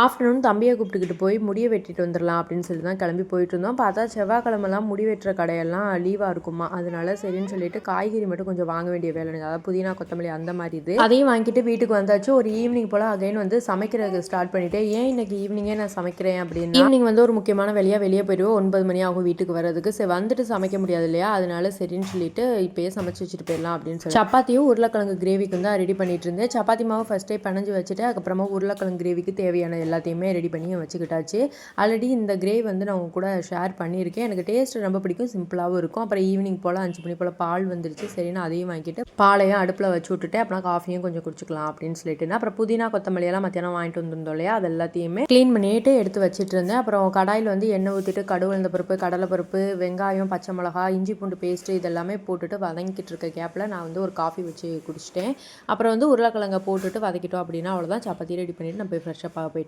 Afternoon தம்பியை கூப்பிட்டுக்கிட்டு போய் முடியை வெட்டிட்டு வந்துடலாம் அப்படின்னு சொல்லி தான் கிளம்பி போயிட்டு இருந்தோம். பார்த்தா செவ்வாய்க்கிழமெல்லாம் முடி வெட்டுற கடையெல்லாம் லீவாக இருக்குமா, அதனால சரின்னு சொல்லிட்டு காய்கறி மட்டும் கொஞ்சம் வாங்க வேண்டிய வேலை இருந்தது. அதாவது புதினா கொத்தமல்லி அந்த மாதிரி இது அதையும் வாங்கிட்டு வீட்டுக்கு வந்தாச்சு. ஒரு ஈவினிங் போல் அகைன் வந்து சமைக்கிறதுக்கு ஸ்டார்ட் பண்ணிவிட்டேன். ஏன் இன்னைக்கு ஈவினிங்கே நான் சமைக்கிறேன் அப்படின்னா, ஈவினிங் வந்து ஒரு முக்கியமான வேலையாக வெளியே போயிடுவோம். 9 மணி ஆகும் வீட்டுக்கு வர்றதுக்கு. சரி வந்துட்டு சமைக்க முடியாது இல்லையா, அதனால சரின்னு சொல்லிட்டு இப்போயே சமைச்சு வச்சுட்டு போயிடலாம் அப்படின்னு சொல்லி சப்பாத்தியும் உருளைக்கிழங்கு கிரேவிக்கு தான் ரெடி பண்ணிட்டு இருந்தேன். சப்பாத்தி மாவு ஃபஸ்ட்டே பனஞ்சு வச்சுட்டு அதுக்கப்புறமா உருளைக்கிழங்கு கிரேவிக்கு தேவையான எல்லாத்தையுமே ரெடி பண்ணி வச்சுக்கிட்டாச்சு. ஆல்ரெடி இந்த கிரேவி வந்து நான் உங்க கூட ஷேர் பண்ணியிருக்கேன். எனக்கு டேஸ்ட் ரொம்ப பிடிக்கும், சிம்பிளாகவும் இருக்கும். அப்புறம் ஈவினிங் போல் 5 மணி போல் பால் வந்துருச்சு. சரின்னு அதையும் வாங்கிட்டு பாலையும் அடுப்பில் வச்சு விட்டுட்டு அப்புறம் காஃபியும் கொஞ்சம் குடிச்சிக்கலாம் அப்படின்னு சொல்லிட்டு, அப்புறம் புதினா கொத்தமல்லியெல்லாம் மத்தியானம் வாங்கிட்டு வந்திருந்தோம் இல்லையா, அது எல்லாத்தையுமே க்ளீன் பண்ணிட்டு எடுத்து வச்சுட்டு இருந்தேன். அப்புறம் கடாயில் வந்து எண்ணெய் ஊற்றிட்டு கடுகு உளுந்த பருப்பு, கடலை பருப்பு, வெங்காயம், பச்சை மிளகா, இஞ்சி பூண்டு பேஸ்ட்டு இதெல்லாமே போட்டுட்டு வதங்கிட்டு இருக்க கேப்பில் நான் வந்து ஒரு காஃபி வச்சு குடிச்சிட்டேன். அப்புறம் வந்து உருளைக்கிழங்கை போட்டுட்டு வதக்கிட்டோம் அப்படின்னா அவ்வளோதான், சப்பாத்தி ரெடி பண்ணிவிட்டு நான் போய் ஃப்ரெஷ்ஷப்பாக போயிட்டேன்.